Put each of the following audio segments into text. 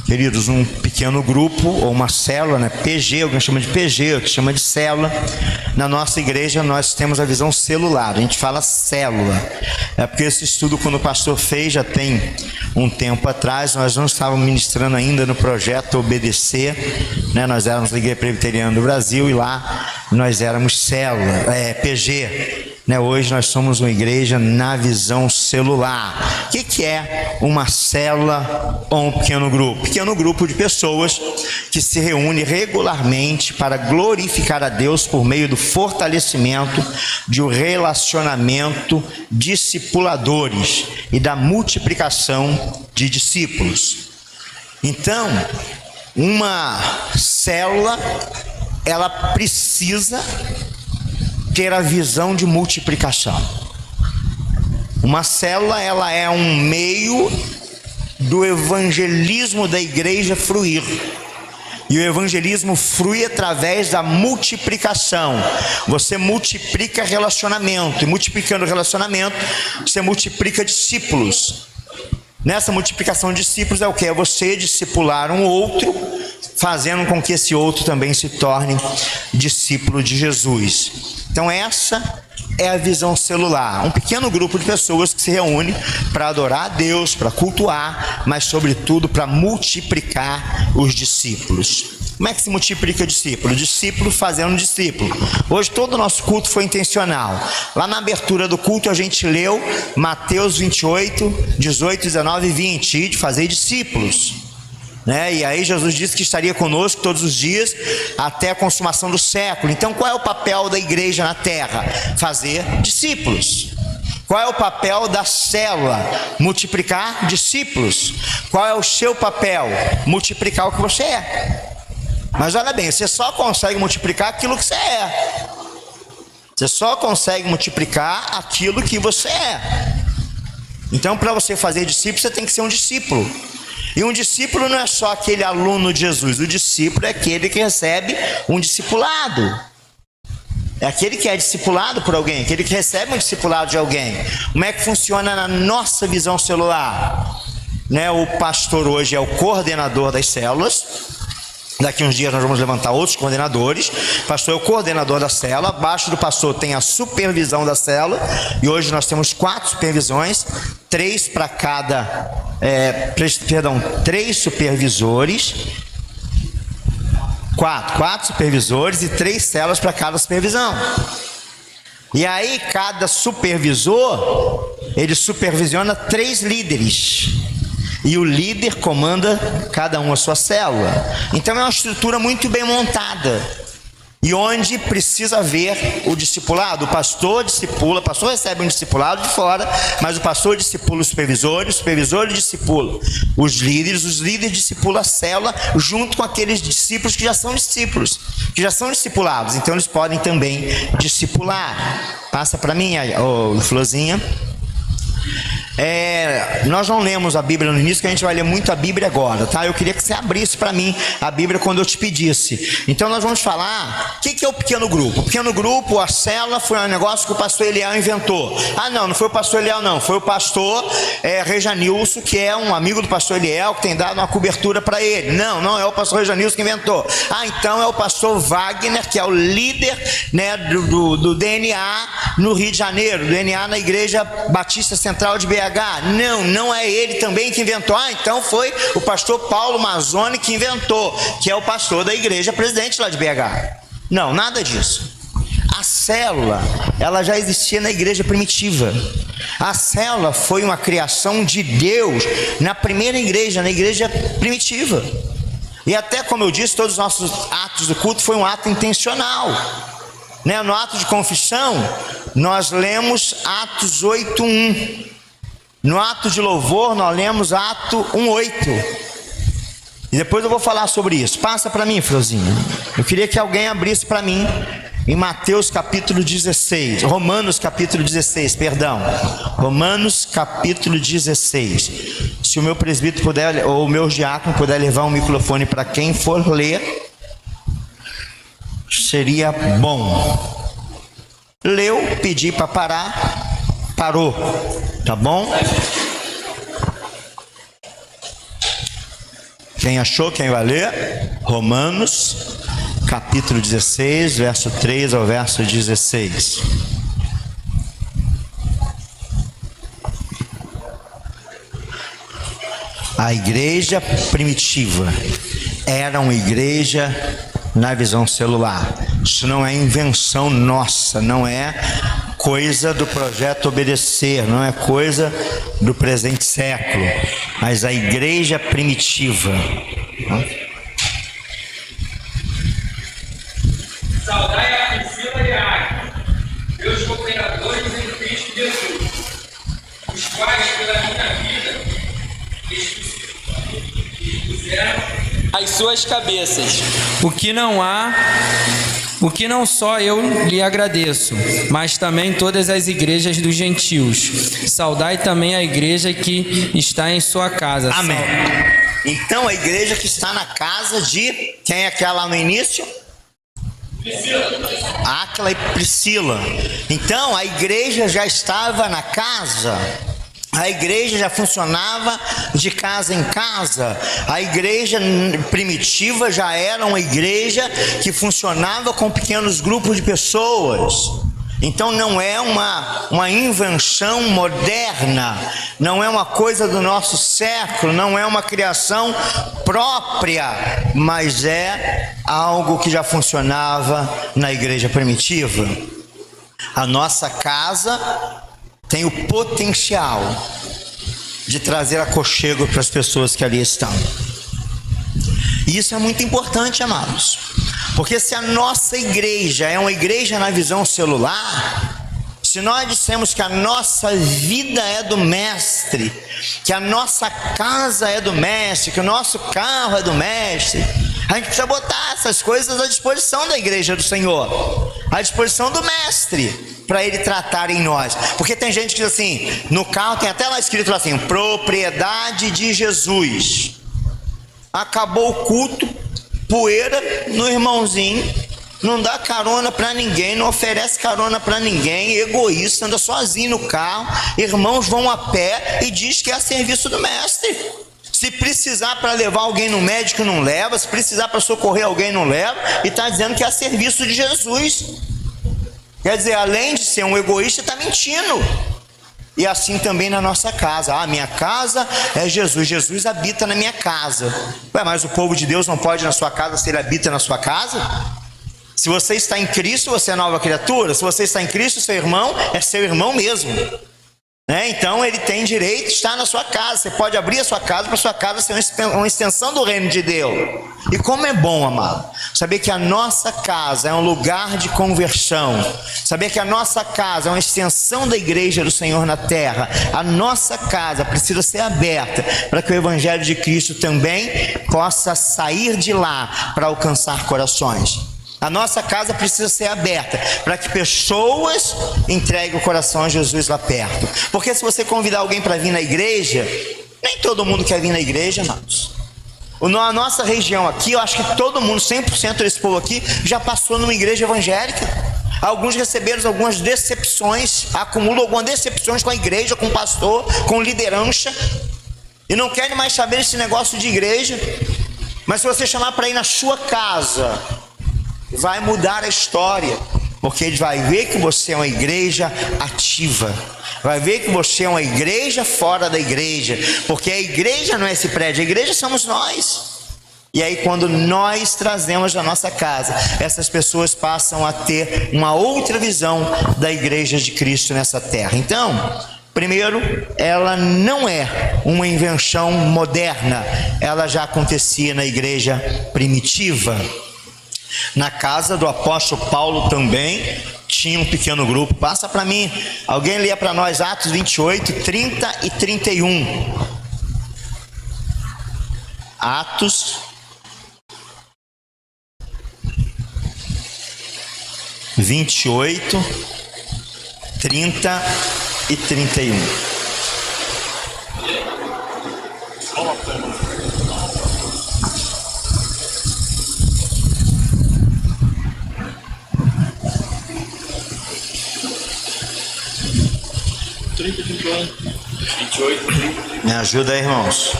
Queridos, um pequeno grupo ou uma célula, né? PG, alguém chama de PG, outro chama de célula. Na nossa igreja nós temos a visão celular, a gente fala célula. É porque esse estudo, quando o pastor fez, já tem um tempo atrás, nós não estávamos ministrando ainda no projeto Obedecer, né? Nós éramos a Igreja Presbiteriana do Brasil e lá nós éramos célula, PG. Hoje nós somos uma igreja na visão celular. O que é uma célula ou um pequeno grupo? Pequeno grupo de pessoas que se reúne regularmente para glorificar a Deus por meio do fortalecimento de um relacionamento discipuladores e da multiplicação de discípulos. Então, uma célula, ela precisa ter a visão de multiplicação. Uma célula, ela é um meio do evangelismo da igreja fluir. E o evangelismo flui através da multiplicação. Você multiplica relacionamento, e multiplicando relacionamento, você multiplica discípulos. Nessa multiplicação de discípulos é o que? É você discipular um outro, fazendo com que esse outro também se torne discípulo de Jesus. Então essa é a visão celular, um pequeno grupo de pessoas que se reúne para adorar a Deus, para cultuar, mas sobretudo para multiplicar os discípulos. Como é que se multiplica discípulo? Discípulo fazendo discípulo. Hoje todo o nosso culto foi intencional. Lá na abertura do culto a gente leu Mateus 28, 18, 19 e 20, e de fazer discípulos. E aí Jesus disse que estaria conosco todos os dias até a consumação do século. Então qual é o papel da igreja na terra? Fazer discípulos. Qual é o papel da célula? Multiplicar discípulos. Qual é o seu papel? Multiplicar o que você é. Mas olha bem, você só consegue multiplicar aquilo que você é. Você só consegue multiplicar aquilo que você é. Então para você fazer discípulo, você tem que ser um discípulo. E um discípulo não é só aquele aluno de Jesus. O discípulo é aquele que recebe um discipulado. É aquele que é discipulado por alguém, aquele que recebe um discipulado de alguém. Como é que funciona na nossa visão celular? O pastor hoje é o coordenador das células. Daqui uns dias nós vamos levantar outros coordenadores. O pastor é o coordenador da célula. Abaixo do pastor tem a supervisão da célula. E hoje nós temos 4 supervisões, 3 para cada, 3 supervisores, 4 supervisores e 3 células para cada supervisão. E aí cada supervisor, ele supervisiona 3 líderes. E o líder comanda cada um a sua célula. Então é uma estrutura muito bem montada. E onde precisa haver o discipulado. O pastor discipula, o pastor recebe um discipulado de fora, mas o pastor discipula os supervisores, o supervisor discipula os líderes discipulam a célula junto com aqueles discípulos que já são discípulos, que já são discipulados. Então eles podem também discipular. Passa para mim, Florzinha. Nós não lemos a Bíblia no início, que a gente vai ler muito a Bíblia agora, tá? Eu queria que você abrisse para mim a Bíblia quando eu te pedisse. Então nós vamos falar, o que é o pequeno grupo? O pequeno grupo, a célula, foi um negócio que o pastor Eliel inventou. Não foi o pastor Eliel não, foi o pastor Rejanilson, que é um amigo do pastor Eliel, que tem dado uma cobertura para ele. Não é o pastor Rejanilson que inventou. Então é o pastor Wagner, que é o líder, do DNA no Rio de Janeiro, do DNA na Igreja Batista Central de BH. Não é ele também que inventou. Então foi o pastor Paulo Mazzoni que inventou, que é o pastor da igreja presidente lá de BH. Não, nada disso. A célula, ela já existia na igreja primitiva. A célula foi uma criação de Deus na primeira igreja, na igreja primitiva. E até, como eu disse, todos os nossos atos do culto foi um ato intencional. No ato de confissão, nós lemos Atos 8:1. No ato de louvor, nós lemos Ato 1:8. E depois eu vou falar sobre isso. Passa para mim, Frozinha. Eu queria que alguém abrisse para mim em Mateus capítulo 16. Romanos capítulo 16, perdão. Romanos capítulo 16. Se o meu presbítero puder, ou o meu diácono puder levar um microfone para quem for ler, seria bom. Leu, pedi para parar, parou. Tá bom? Quem achou, quem vai ler? Romanos, capítulo 16, verso 3 ao verso 16. A igreja primitiva era uma igreja na visão celular. Isso não é invenção nossa, não é coisa do projeto Obedecer, não é coisa do presente século, mas a igreja primitiva. Saudai a Priscila e a Áquila, meus cooperadores em Cristo Jesus, os quais pela minha vida expuseram as suas cabeças, o que não só eu lhe agradeço, mas também todas as igrejas dos gentios. Saudai também a igreja que está em sua casa. Amém. Então a igreja que está na casa de quem é aquela lá no início? Áquila e Priscila. Então a igreja já estava na casa. A igreja já funcionava de casa em casa. A igreja primitiva já era uma igreja que funcionava com pequenos grupos de pessoas. Então não é uma invenção moderna, não é uma coisa do nosso século, não é uma criação própria, mas é algo que já funcionava na igreja primitiva. A nossa casa tem o potencial de trazer aconchego para as pessoas que ali estão. E isso é muito importante, amados, porque se a nossa igreja é uma igreja na visão celular, se nós dissemos que a nossa vida é do Mestre, que a nossa casa é do Mestre, que o nosso carro é do Mestre, a gente precisa botar essas coisas à disposição da igreja do Senhor, à disposição do Mestre, para Ele tratar em nós. Porque tem gente que diz assim, no carro tem até lá escrito assim, propriedade de Jesus. Acabou o culto, poeira no irmãozinho, não dá carona para ninguém, não oferece carona para ninguém, egoísta, anda sozinho no carro, irmãos vão a pé e diz que é a serviço do Mestre. Se precisar para levar alguém no médico, não leva, se precisar para socorrer alguém, não leva, e está dizendo que é a serviço de Jesus. Quer dizer, além de ser um egoísta, está mentindo. E assim também na nossa casa. Minha casa é Jesus, Jesus habita na minha casa. Mas o povo de Deus não pode ir na sua casa se Ele habita na sua casa? Se você está em Cristo, você é nova criatura. Se você está em Cristo, seu irmão é seu irmão mesmo. Então ele tem direito de estar na sua casa. Você pode abrir a sua casa para a sua casa ser uma extensão do reino de Deus. E como é bom, amado, saber que a nossa casa é um lugar de conversão, saber que a nossa casa é uma extensão da igreja do Senhor na terra. A nossa casa precisa ser aberta para que o evangelho de Cristo também possa sair de lá para alcançar corações. A nossa casa precisa ser aberta para que pessoas entreguem o coração a Jesus lá perto. Porque se você convidar alguém para vir na igreja, nem todo mundo quer vir na igreja, amados. Na nossa região aqui, eu acho que todo mundo, 100% desse povo aqui, já passou numa igreja evangélica. Alguns receberam algumas decepções, acumulam algumas decepções com a igreja, com o pastor, com liderança, e não querem mais saber desse negócio de igreja. Mas se você chamar para ir na sua casa, vai mudar a história, porque ele vai ver que você é uma igreja ativa, vai ver que você é uma igreja fora da igreja, porque a igreja não é esse prédio, a igreja somos nós. E aí quando nós trazemos da nossa casa, essas pessoas passam a ter uma outra visão da igreja de Cristo nessa terra. Então, primeiro, ela não é uma invenção moderna, ela já acontecia na igreja primitiva. Na casa do apóstolo Paulo também tinha um pequeno grupo. Passa para mim, alguém lê para nós Atos 28, 30 e 31. Atos 28, 30 e 31. Me ajuda aí, irmãos.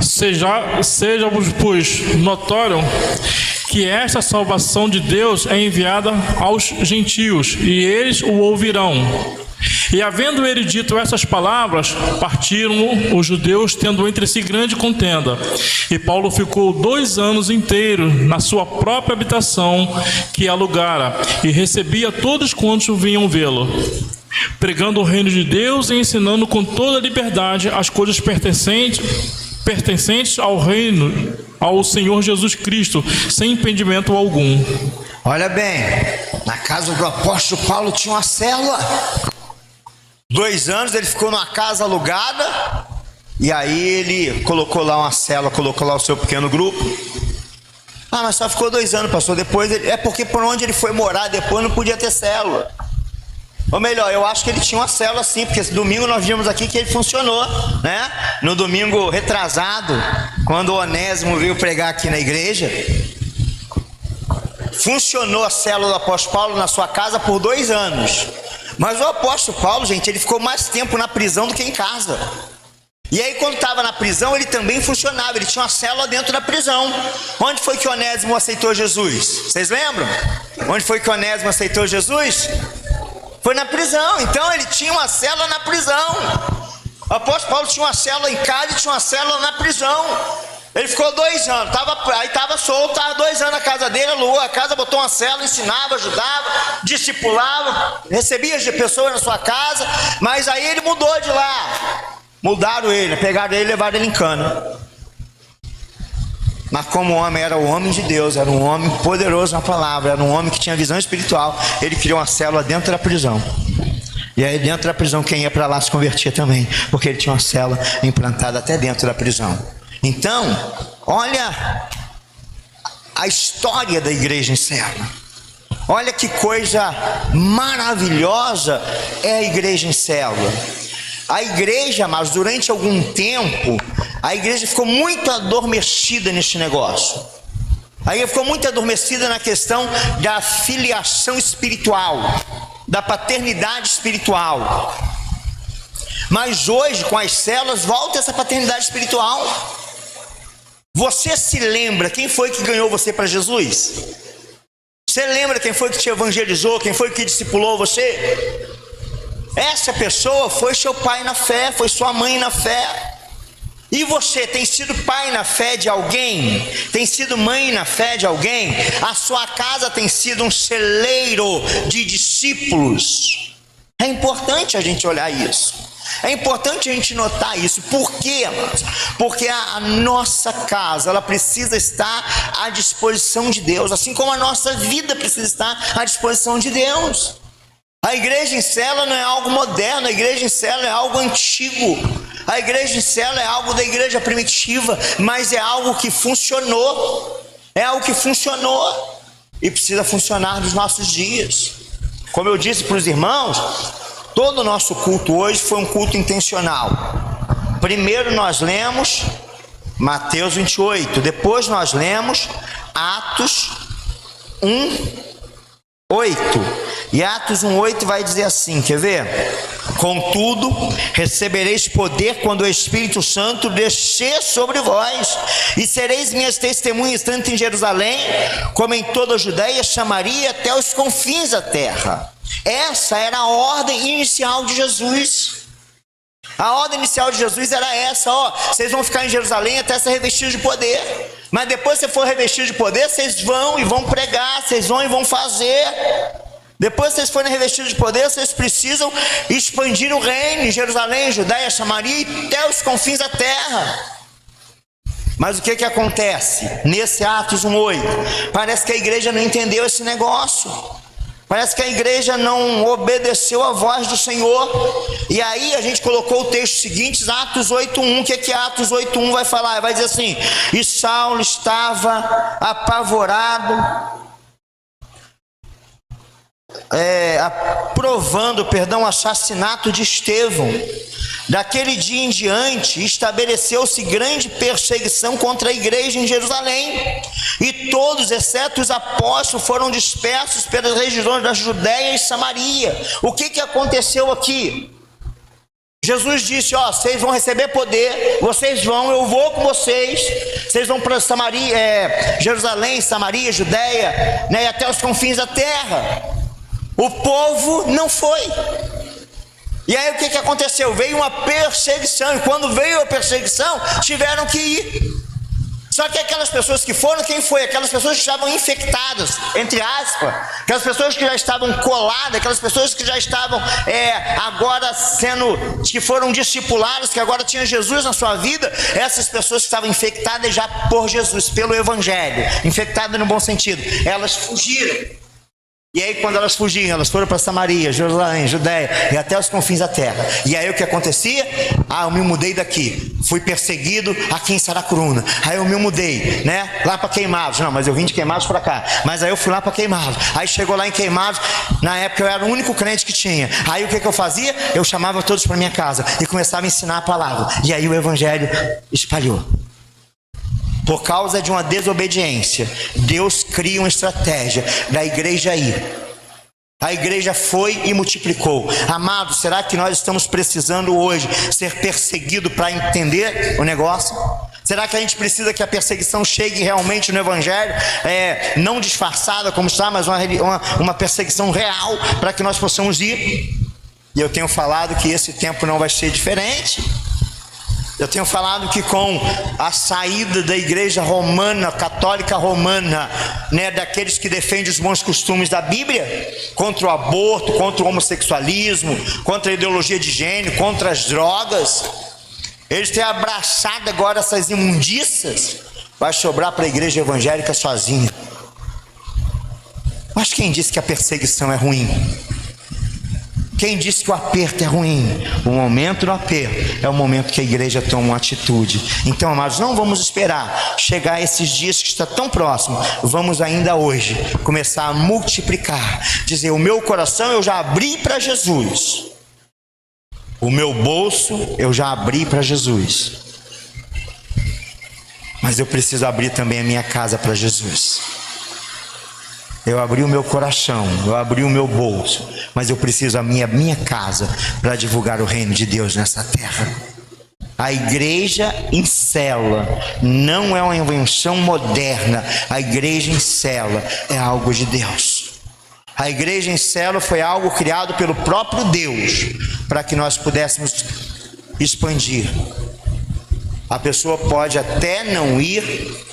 Seja-vos, pois, notório que esta salvação de Deus é enviada aos gentios, e eles o ouvirão. E havendo ele dito essas palavras, partiram os judeus, tendo entre si grande contenda. E Paulo ficou 2 anos inteiros na sua própria habitação que alugara, e recebia todos quantos vinham vê-lo, pregando o reino de Deus e ensinando com toda liberdade as coisas pertencentes ao reino, ao Senhor Jesus Cristo, sem impedimento algum. Olha bem, na casa do apóstolo Paulo tinha uma célula. 2 anos ele ficou numa casa alugada, e aí ele colocou lá uma célula, colocou lá o seu pequeno grupo. Ah, mas só ficou 2 anos, pastor. Depois é porque por onde ele foi morar depois não podia ter célula. Ou melhor, eu acho que ele tinha uma célula sim, porque esse domingo nós vimos aqui que ele funcionou, né? No domingo retrasado, quando o Onésimo veio pregar aqui na igreja, funcionou a célula do apóstolo Paulo na sua casa por 2 anos. Mas o apóstolo Paulo, gente, ele ficou mais tempo na prisão do que em casa. E aí quando estava na prisão, ele também funcionava, ele tinha uma célula dentro da prisão. Onde foi que Onésimo aceitou Jesus? Vocês lembram? Onde foi que Onésimo aceitou Jesus? Foi na prisão. Então ele tinha uma célula na prisão. O apóstolo Paulo tinha uma célula em casa e tinha uma célula na prisão. Ele ficou 2 anos, aí estava solto, estava 2 anos na casa dele, alugou a casa, botou uma célula, ensinava, ajudava, discipulava, recebia as pessoas na sua casa, mas aí ele mudou de lá. Mudaram ele, pegaram ele e levaram ele em cana. Mas como o homem era o homem de Deus, era um homem poderoso na palavra, era um homem que tinha visão espiritual, ele criou uma célula dentro da prisão. E aí dentro da prisão quem ia para lá se convertia também, porque ele tinha uma célula implantada até dentro da prisão. Então, olha a história da igreja em célula. Olha que coisa maravilhosa é a igreja em célula. A igreja, mas durante algum tempo, a igreja ficou muito adormecida neste negócio. A igreja ficou muito adormecida na questão da filiação espiritual, da paternidade espiritual. Mas hoje, com as células, volta essa paternidade espiritual. Você se lembra quem foi que ganhou você para Jesus? Você lembra quem foi que te evangelizou? Quem foi que discipulou você? Essa pessoa foi seu pai na fé, foi sua mãe na fé. E você tem sido pai na fé de alguém? Tem sido mãe na fé de alguém? A sua casa tem sido um celeiro de discípulos. É importante a gente olhar isso. É importante a gente notar isso. Por quê, amados? Porque a nossa casa, ela precisa estar à disposição de Deus, assim como a nossa vida precisa estar à disposição de Deus. A igreja em célula não é algo moderno, a igreja em célula é algo antigo. A igreja em célula é algo da igreja primitiva, mas é algo que funcionou. É algo que funcionou e precisa funcionar nos nossos dias. Como eu disse para os irmãos, todo o nosso culto hoje foi um culto intencional. Primeiro nós lemos Mateus 28, depois nós lemos Atos 1:8. E Atos 1:8 vai dizer assim, quer ver? Contudo, recebereis poder quando o Espírito Santo descer sobre vós, e sereis minhas testemunhas tanto em Jerusalém, como em toda a Judeia, Samaria, até os confins da terra. Essa era a ordem inicial de Jesus. A ordem inicial de Jesus era essa, vocês vão ficar em Jerusalém até ser revestidos de poder. Mas depois que você for revestido de poder, vocês vão e vão pregar, vocês vão e vão fazer. Depois que vocês forem revestidos de poder, vocês precisam expandir o reino em Jerusalém, Judeia, Samaria e até os confins da terra. Mas o que acontece? Nesse Atos 1:8, parece que a igreja não entendeu esse negócio. Parece que a igreja não obedeceu a voz do Senhor. E aí a gente colocou o texto seguinte, Atos 8:1. O que Atos 8:1 vai falar? Vai dizer assim: e Saulo estava apavorado, aprovando o assassinato de Estevão. Daquele dia em diante estabeleceu-se grande perseguição contra a igreja em Jerusalém, e todos, exceto os apóstolos, foram dispersos pelas regiões da Judéia e Samaria. O que aconteceu aqui? Jesus disse: ó, vocês vão receber poder, eu vou com vocês vão para Jerusalém, Samaria, Judéia, né, e até os confins da terra. O povo não foi. E aí o que aconteceu? Veio uma perseguição, e quando veio a perseguição, tiveram que ir. Só que aquelas pessoas que foram, quem foi? Aquelas pessoas que estavam infectadas, entre aspas, aquelas pessoas que já estavam coladas, aquelas pessoas que já estavam agora que foram discipuladas, que agora tinham Jesus na sua vida. Essas pessoas que estavam infectadas já por Jesus, pelo Evangelho, infectadas no bom sentido, elas fugiram. E aí quando elas fugiam, elas foram para Samaria, Jerusalém, Judéia e até os confins da terra. E aí o que acontecia? Eu me mudei daqui, fui perseguido aqui em Saracuruna. Aí eu me mudei, né, lá para Queimados. Não, mas eu vim de Queimados para cá. Mas aí eu fui lá para Queimados. Aí chegou lá em Queimados, na época eu era o único crente que tinha. Aí o que eu fazia? Eu chamava todos para minha casa e começava a ensinar a palavra. E aí o Evangelho espalhou. Por causa de uma desobediência, Deus cria uma estratégia da igreja ir. A igreja foi e multiplicou. Amados, será que nós estamos precisando hoje ser perseguidos para entender o negócio? Será que a gente precisa que a perseguição chegue realmente no Evangelho, não disfarçada como está, mas uma perseguição real, para que nós possamos ir? E eu tenho falado que esse tempo não vai ser diferente. Eu tenho falado que com a saída da igreja romana, católica romana, né, daqueles que defendem os bons costumes da Bíblia, contra o aborto, contra o homossexualismo, contra a ideologia de gênero, contra as drogas, eles têm abraçado agora essas imundícias, vai sobrar para a igreja evangélica sozinha. Mas quem disse que a perseguição é ruim? Quem disse que o aperto é ruim? O momento do aperto é o momento que a igreja toma uma atitude. Então, amados, não vamos esperar chegar esses dias que está tão próximo. Vamos ainda hoje começar a multiplicar. Dizer, o meu coração eu já abri para Jesus. O meu bolso eu já abri para Jesus. Mas eu preciso abrir também a minha casa para Jesus. Eu abri o meu coração, eu abri o meu bolso, mas eu preciso a minha casa para divulgar o reino de Deus nessa terra. A igreja em célula não é uma invenção moderna. A igreja em célula é algo de Deus. A igreja em célula foi algo criado pelo próprio Deus para que nós pudéssemos expandir. A pessoa pode até não ir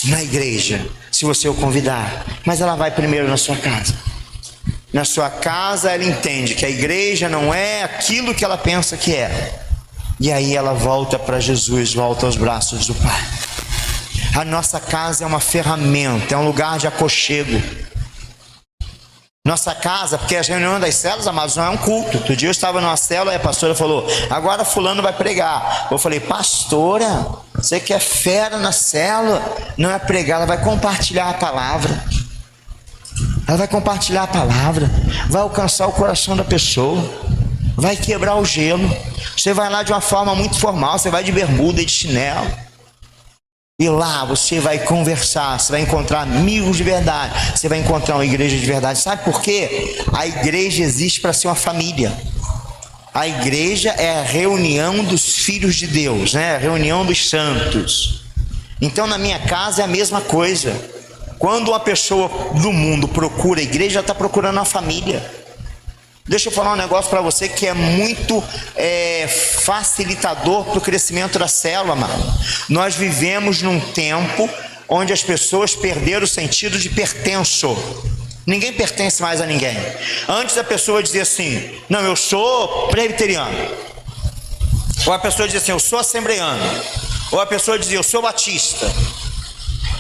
na igreja, se você o convidar, mas ela vai primeiro na sua casa. Na sua casa ela entende que a igreja não é aquilo que ela pensa que é. E aí ela volta para Jesus, volta aos braços do Pai. A nossa casa é uma ferramenta, é um lugar de aconchego. Nossa casa, porque a reunião das células, amados, não é um culto. Outro dia eu estava numa célula e a pastora falou, agora fulano vai pregar. Eu falei, pastora, você que é fera na célula, não é pregar, ela vai compartilhar a palavra. Ela vai compartilhar a palavra, vai alcançar o coração da pessoa, vai quebrar o gelo. Você vai lá de uma forma muito formal, você vai de bermuda e de chinelo. E lá você vai conversar, você vai encontrar amigos de verdade, você vai encontrar uma igreja de verdade. Sabe por quê? A igreja existe para ser uma família. A igreja é a reunião dos filhos de Deus, né? A reunião dos santos. Então na minha casa é a mesma coisa. Quando uma pessoa do mundo procura a igreja, ela está procurando uma família. Deixa eu falar um negócio para você que é muito facilitador para o crescimento da célula, mano. Nós vivemos num tempo onde as pessoas perderam o sentido de pertenço. Ninguém pertence mais a ninguém. Antes a pessoa dizia assim, não, eu sou presbiteriano. Ou a pessoa dizia assim, eu sou assembleiano. Ou a pessoa dizia, eu sou batista.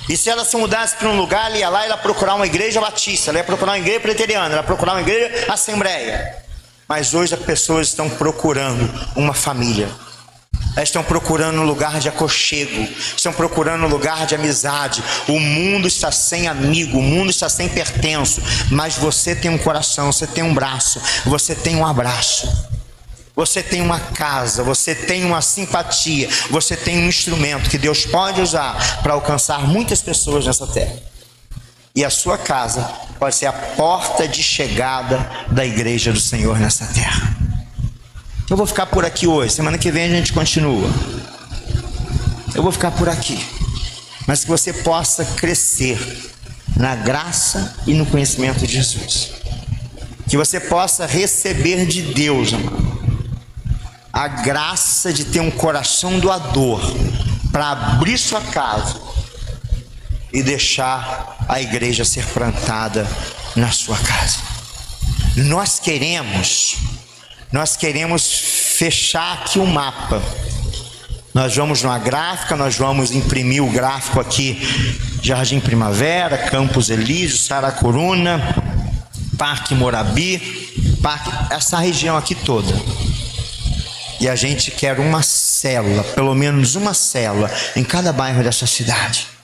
E se ela se mudasse para um lugar, ela ia lá e ia procurar uma igreja batista, ela ia procurar uma igreja presbiteriana, ela ia procurar uma igreja assembleia. Mas hoje as pessoas estão procurando uma família. Elas estão procurando um lugar de aconchego, estão procurando um lugar de amizade. O mundo está sem amigo, o mundo está sem pertenço, mas você tem um coração, você tem um braço, você tem um abraço. Você tem uma casa, você tem uma simpatia, você tem um instrumento que Deus pode usar para alcançar muitas pessoas nessa terra. E a sua casa pode ser a porta de chegada da igreja do Senhor nessa terra. Eu vou ficar por aqui hoje, semana que vem a gente continua. Eu vou ficar por aqui. Mas que você possa crescer na graça e no conhecimento de Jesus. Que você possa receber de Deus, amado, a graça de ter um coração doador para abrir sua casa e deixar a igreja ser plantada na sua casa. Nós queremos fechar aqui o mapa. Nós vamos numa gráfica, nós vamos imprimir o gráfico aqui: Jardim Primavera, Campos Elíseos, Saracuruna, Parque Morabi, essa região aqui toda. E a gente quer uma célula, pelo menos uma célula em cada bairro dessa cidade.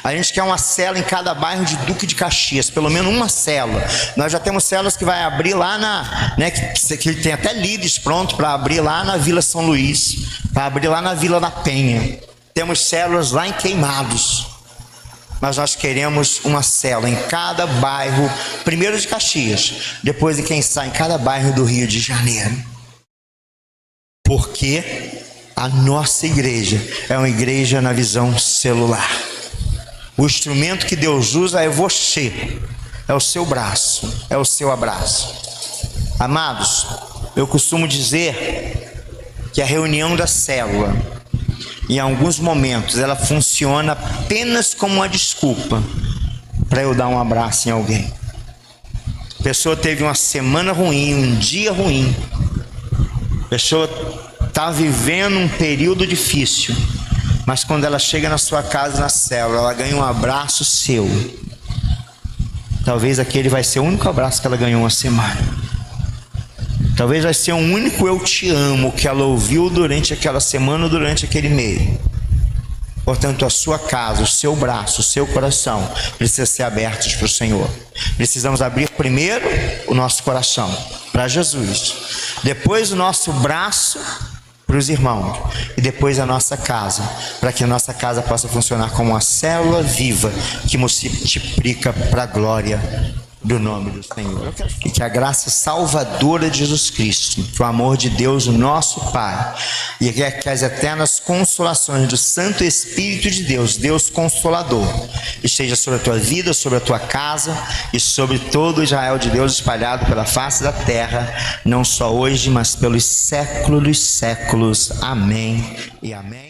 A gente quer uma célula em cada bairro de Duque de Caxias, pelo menos uma célula. Nós já temos células que vai abrir lá que tem até líderes pronto para abrir lá na Vila São Luís, para abrir lá na Vila da Penha. Temos células lá em Queimados. Mas nós queremos uma célula em cada bairro, primeiro de Caxias, depois de quem sai em cada bairro do Rio de Janeiro. Porque a nossa igreja é uma igreja na visão celular. O instrumento que Deus usa é você, é o seu braço, é o seu abraço. Amados, eu costumo dizer que a reunião da célula, em alguns momentos, ela funciona apenas como uma desculpa para eu dar um abraço em alguém. A pessoa teve uma semana ruim, um dia ruim. A pessoa está vivendo um período difícil. Mas quando ela chega na sua casa, na célula, ela ganha um abraço seu. Talvez aquele vai ser o único abraço que ela ganhou uma semana. Talvez vai ser o único eu te amo que ela ouviu durante aquela semana ou durante aquele mês. Portanto, a sua casa, o seu braço, o seu coração precisa ser abertos para o Senhor. Precisamos abrir primeiro o nosso coração para Jesus. Depois o nosso braço para os irmãos, e depois a nossa casa, para que a nossa casa possa funcionar como uma célula viva que multiplica para a glória do nome do Senhor. E que a graça salvadora de Jesus Cristo, que o amor de Deus, o nosso Pai, e que as eternas consolações do Santo Espírito de Deus, Deus Consolador, esteja sobre a tua vida, sobre a tua casa e sobre todo Israel de Deus espalhado pela face da terra, não só hoje, mas pelos séculos dos séculos. Amém e amém.